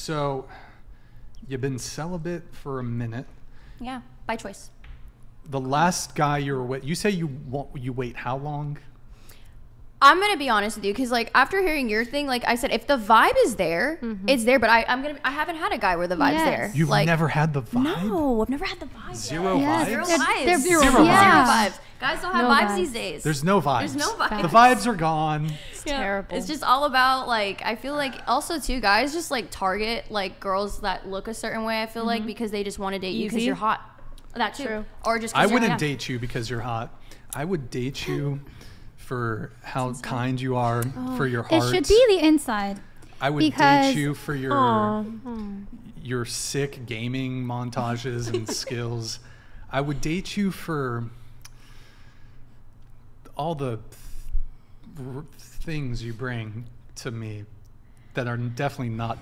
So, you've been celibate for a minute. Yeah, by choice. The last guy you were with, you say you wait how long? I'm gonna be honest with you, because like after hearing your thing, like I said, if the vibe is there, it's there. But I haven't had a guy where the vibe's there. You've like, never had the vibe? No, I've never had the vibe. Zero yet. vibes? Zero vibes. They're Zero vibes. Guys don't have vibes these days. There's no vibes. There's no vibes. The vibes are gone. It's terrible. It's just all about like, I feel like also too, guys just like target like girls that look a certain way. I feel like because they just want to date you because you're hot. That too. True. Or just. I wouldn't date you because you're hot. I would date you for how kind you are, for your heart. It should be the inside. I would date you for your sick gaming montages and skills. I would date you for all the things you bring to me that are definitely not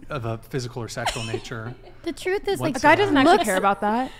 of a physical or sexual nature. The truth is, like, a guy doesn't actually care about that.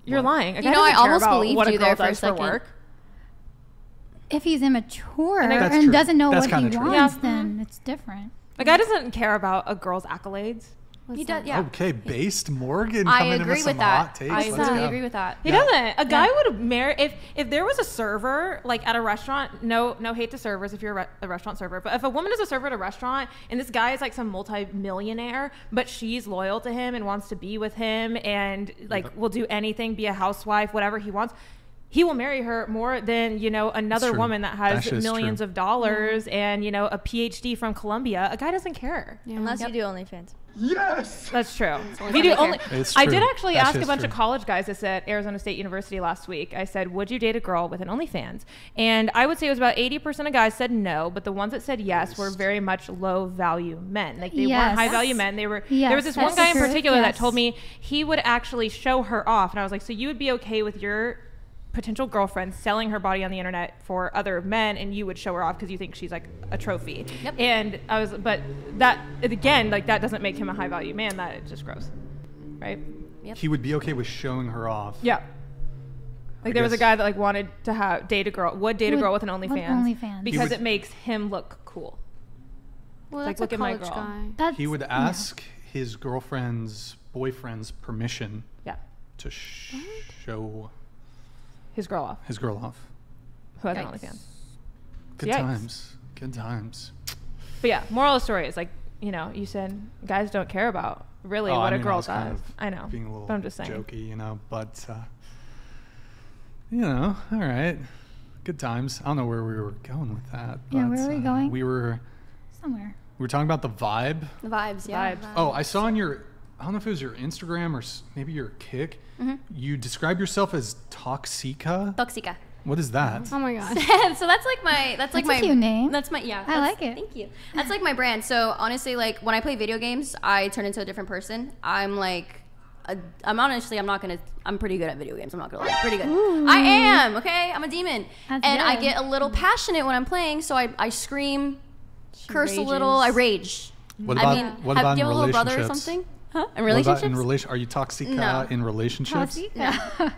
You're lying. A guy doesn't I care almost about believed what a you girl there for a does for second. work. if he's immature That's and true. doesn't know That's what he kinda true. wants, then it's different. A guy doesn't care about a girl's accolades. He does. Yeah. Okay, based Morgan I coming in agree with with some that. hot takes. I Let's totally go. agree with that. He doesn't. A guy would marry if there was a server like at a restaurant. No hate to servers if you're a restaurant server, but if a woman is a server at a restaurant and this guy is like some multi-millionaire, but she's loyal to him and wants to be with him and like will do anything, be a housewife, whatever he wants. He will marry her more than, another woman that has millions of dollars and, a PhD from Columbia. A guy doesn't care. Yeah. Unless you do OnlyFans. Yes! That's true. If you do only, It's I true. did actually That's ask a just bunch true. of college guys this at Arizona State University last week. I said, would you date a girl with an OnlyFans? And I would say it was about 80% of guys said no, but the ones that said yes were very much low value men. Like they weren't high value men. They were. There was this one guy in particular that told me he would actually show her off, and I was like, so you would be okay with your potential girlfriend selling her body on the internet for other men, and you would show her off because you think she's like a trophy. Yep. And I was, but that again, like that doesn't make him a high value man. That is just gross, right? Yep. He would be okay with showing her off. Yeah. Like there was a guy that like wanted to date a girl with an OnlyFans, because it makes him look cool. Well, like, that's look a at my college girl. guy. He would ask his girlfriend's boyfriend's permission to show his girl off. Who has an OnlyFans. Good times. Good times. But yeah, moral of the story is like, you said guys don't care about really what a girl does. I know. Being a little but I'm just saying. jokey, but all right. Good times. I don't know where we were going with that. Yeah, but, where were we going? We were somewhere. We were talking about the vibe. The vibes, yeah. Oh, I saw on your, I don't know if it was your Instagram or maybe your Kick. You describe yourself as Toxica. Toxica. What is that? Oh my god. So that's like my a cute name. That's my I like it. Thank you. That's like my brand. So honestly, like when I play video games, I turn into a different person. I'm like I'm pretty good at video games. I'm not gonna lie. Pretty good. Ooh. I am, okay? I'm a demon. That's and I good. get a little passionate when I'm playing, so I scream, curse rages. a little, I rage. What about, do you have a little brother or something? Huh? In relationships? Are you Toxica in relationships? Toxica.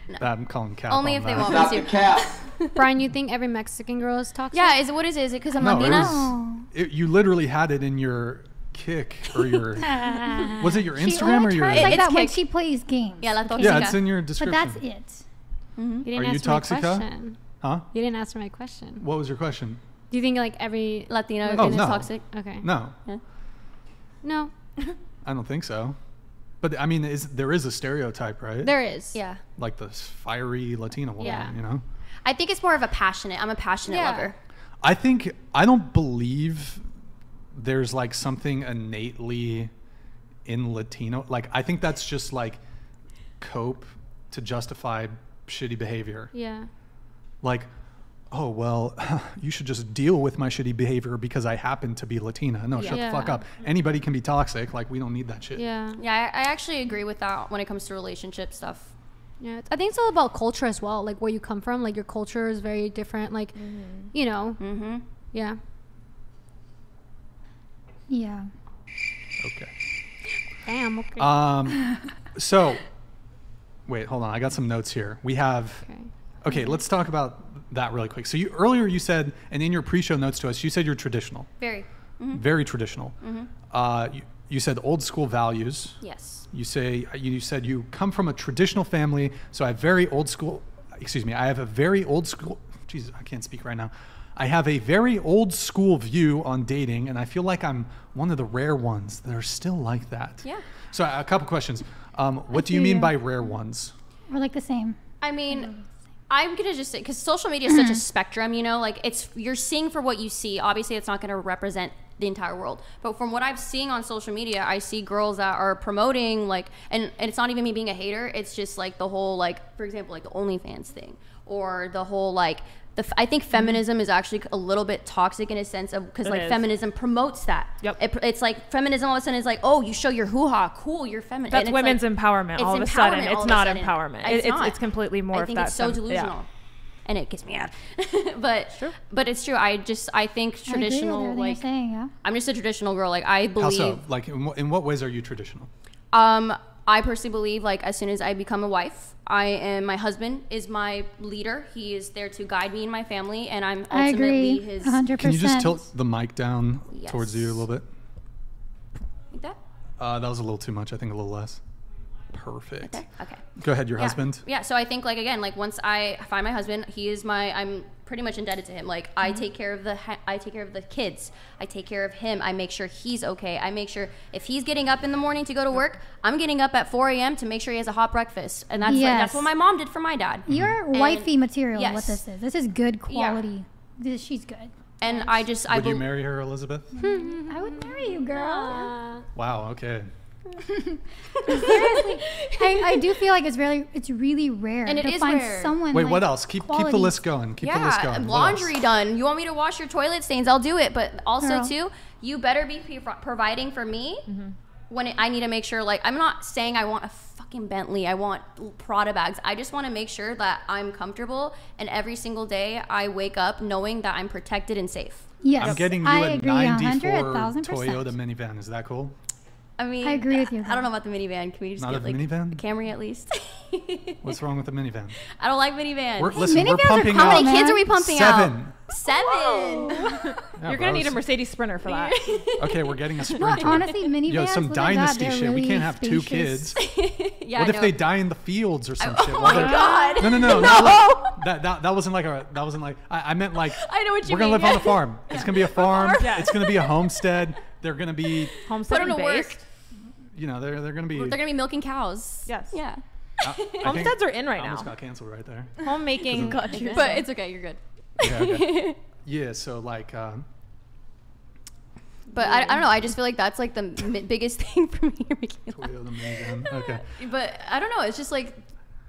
No. I'm calling Cap Only on if they that. want me to. Brian, you think every Mexican girl is toxic? Yeah, what is it? Is it because I'm No, Latina? you literally had it in your Kick or your, was it your Instagram or your? Like that when Kick. she plays games. Yeah, la toxica. Yeah, it's in your But description. that's it. You didn't Are you answer my Toxica? question. Huh? You didn't answer my question. What was your question? Do you think like every Latina Oh, is no. toxic? Okay. No, No. I don't think so. But I mean, there is a stereotype, right? There is. Yeah. Like the fiery Latina woman, Yeah. I think it's more of I'm a passionate lover. I don't believe there's like something innately in Latino. Like, I think that's just like cope to justify shitty behavior. Yeah. Like, oh, well, you should just deal with my shitty behavior because I happen to be Latina. No, shut the fuck up. Anybody can be toxic. Like, we don't need that shit. Yeah. Yeah, I actually agree with that when it comes to relationship stuff. Yeah. I think it's all about culture as well. Like where you come from. Like your culture is very different. Like, Yeah. Yeah. Okay. Damn. Okay. So, wait, hold on. I got some notes here. We have... Okay, let's talk about that really quick. So earlier you said, and in your pre-show notes to us, you said you're traditional. Very. Very traditional. you said old school values. Yes. You said you come from a traditional family, so I have very old school. Excuse me. I have a very old school. Jesus, I can't speak right now. I have a very old school view on dating, and I feel like I'm one of the rare ones that are still like that. Yeah. So a couple questions. What do you mean by rare ones? We're like the same. I mean, I'm gonna just say, because social media is such a spectrum, you know, like you're seeing for what you see. Obviously, it's not gonna represent the entire world, but from what I'm seeing on social media, I see girls that are promoting like, and it's not even me being a hater. It's just like the whole like, for example, like the OnlyFans thing, or the whole like. I think feminism is actually a little bit toxic in a sense of because like feminism promotes that. Yep. It's like feminism all of a sudden is like, oh, you show your hoo-ha, cool, you're feminine. That's women's like, empowerment. All of a sudden, it's not empowerment. It's completely more. I think it's so delusional, and it gets me out. but it's true. I think traditional. I agree with everything like you're saying, yeah. I'm just a traditional girl. Like I believe. How so? Like in what ways are you traditional? I personally believe like as soon as I become a wife, my husband is my leader. He is there to guide me and my family, and I'm ultimately his. 100%. Can you just tilt the mic down towards you a little bit? Like that? That was a little too much. I think a little less. Perfect. Right there? Okay. Go ahead, your husband. Yeah, so I think like again, like once I find my husband, I'm pretty much indebted to him. Like I take care of the kids. I take care of him. I make sure he's okay. I make sure if he's getting up in the morning to go to work, I'm getting up at 4 a.m. to make sure he has a hot breakfast. And that's that's what my mom did for my dad. You're wifey material. Yes. What this is. This is good quality. She's good. And Would you marry her, Elizabeth? I would marry you, girl. Wow. Okay. Seriously, I do feel like it's really rare and it to is find rare. someone. Wait, like what else? Keep the list going. Keep the list going. Laundry done. You want me to wash your toilet stains? I'll do it. But also Girl. too, you better be providing for me when I need to make sure. Like I'm not saying I want a fucking Bentley. I want Prada bags. I just want to make sure that I'm comfortable, and every single day I wake up knowing that I'm protected and safe. Yes, I'm getting you I a agree, 94 100,000%. Toyota minivan. Is that cool? I mean, I agree with you. I don't know about the minivan. Can we just Not get a like minivan? a Camry at least? What's wrong with the minivan? I don't like minivans. Listen, we're Minivans are pumping common, How out many kids man. are we pumping 7. out? 7. Yeah, You're gonna need a Mercedes Sprinter for that. Okay, we're getting a No, Sprinter. honestly, minivans. Yo, some look at that, dynasty they're shit. We really can't have 2 spacious. kids. Yeah, What I if know. they die in the fields or some shit? Oh my god. No. Not like, that wasn't like I meant like I know what you we're gonna mean, live on yeah. a farm. It's gonna be a farm. Yeah. It's gonna be a homestead. They're gonna be, Homestead Put 'em to work. based. you know, they're gonna be. They're gonna be milking cows. Yes. Yeah. I think Homesteads are in right I almost now. got canceled right there. Homemaking. But it's okay. You're good. Yeah, okay. Yeah, so like, But I don't know. I just feel like that's like the biggest thing for me. You're making me laugh. Toyota minivan. Okay. But I don't know. It's just like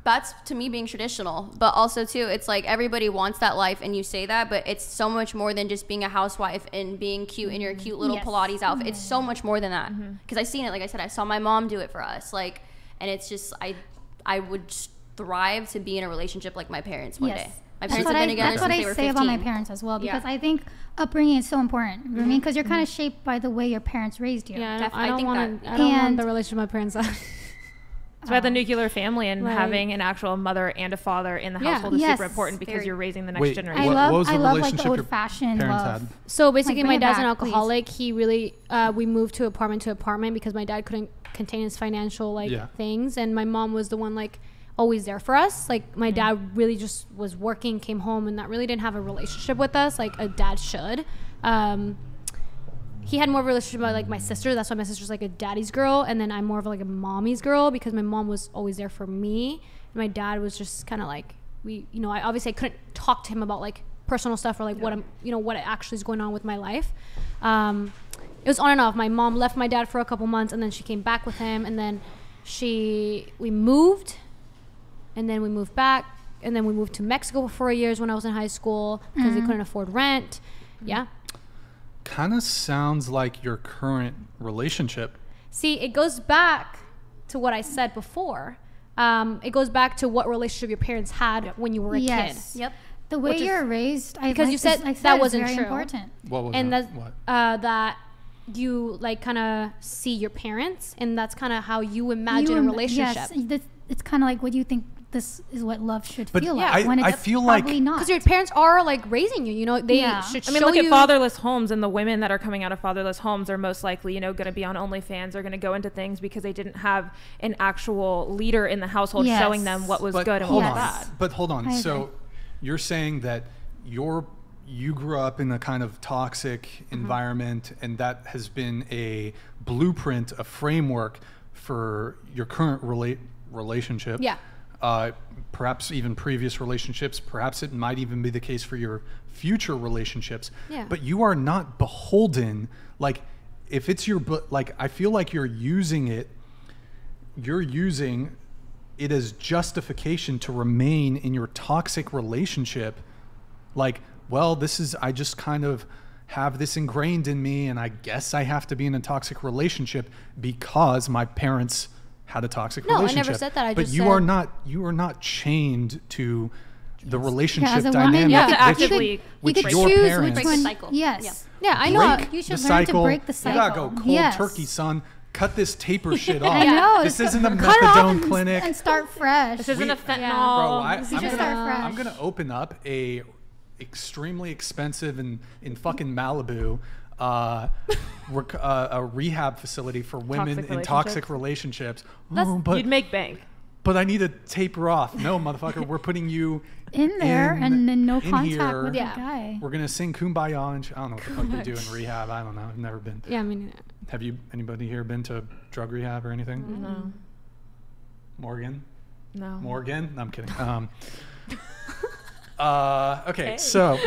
that's to me being traditional. But also too, it's like everybody wants that life, and you say that, but it's so much more than just being a housewife and being cute in your cute little Yes. Pilates outfit. It's so much more than that. Because I seen it. Like I said, I saw my mom do it for us. Like, and it's just I would thrive to be in a relationship like my parents one day. My parents have been together That's since what they I were say 15. about my parents as well, because Yeah. I think upbringing is so important. You know what I mean? Because you're kind of shaped by the way your parents raised you. Yeah, Definitely. I I don't think want that- I don't want And- the relationship my parents have. That's why the nuclear family and Right. having an actual mother and a father in the Yeah. household is Yes. super important because Very- you're raising the next Wait, generation. I what love was the like the relationship your old-fashioned parents love. had? So basically, Like, my bring it dad's an back, please. alcoholic. He really, we moved to apartment because my dad couldn't contain his financial things, and my mom was the one like always there for us. Like my dad really just was working, came home, and that really didn't have a relationship with us like a dad should. He had more of a relationship with like my sister. That's why my sister's like a daddy's girl, and then I'm more of like a mommy's girl because my mom was always there for me. And my dad was just kind of like I obviously couldn't talk to him about like personal stuff or like what actually is going on with my life. It was on and off. My mom left my dad for a couple months, and then she came back with him, and then we moved, and then we moved back, and then we moved to Mexico for 4 years when I was in high school because we couldn't afford rent. Yeah. Kind of sounds like your current relationship. See, it goes back to what I said before. It goes back to what relationship your parents had when you were a Yes. kid. Yep. The way Which is- you're raised, because you said that is wasn't very true. important. What was And that? that's What? that you like kind of see your parents, and that's kind of how you imagine a relationship. Yes, it's kind of like what you think this is what love should But feel yeah, like. When I it's feel like- probably not. Because your parents are like raising you, you know, they Yeah. should I mean, show look you. at fatherless homes, and the women that are coming out of fatherless homes are most likely, you know, going to be on OnlyFans, are going to go into things because they didn't have an actual leader in the household Yes. showing them what was But good and hold what was Yes. bad. But hold on. I So agree. you're saying that you grew up in a kind of toxic environment, and that has been a blueprint, a framework for your current relationship. Yeah. Perhaps even previous relationships. Perhaps it might even be the case for your future relationships. Yeah. But you are not beholden. Like, if it's your, like, I feel like you're using it as justification to remain in your toxic relationship. Like, well, I just kind of have this ingrained in me, and I guess I have to be in a toxic relationship because my parents had a toxic No, I never relationship. said that. I but just you said- are not chained to the relationship as a dynamic woman, you have to which- actively which you could your choose parents which Break the one. cycle. Yes. Yeah, I know. break You should the learn to cycle. break the You gotta go cycle. cold Yes. turkey, son. Cut this taper shit off. I know. This it's isn't a cut it off methadone and- clinic. And start fresh. This isn't a fentanyl. Bro, I'm should start fresh. gonna open up a extremely expensive in fucking Malibu a rehab facility for women Toxic in toxic relationships. You'd make bank. But I need to taper off. No, motherfucker, we're putting you in there and then no in contact here. with Yeah. the guy. We're gonna sing Kumbaya and I don't know what the fuck they do in rehab. I don't know. I've never been. Yeah, I mean, Have you? Anybody here been to drug rehab or anything? No. Morgan. No. Morgan? No, I'm kidding. Okay, so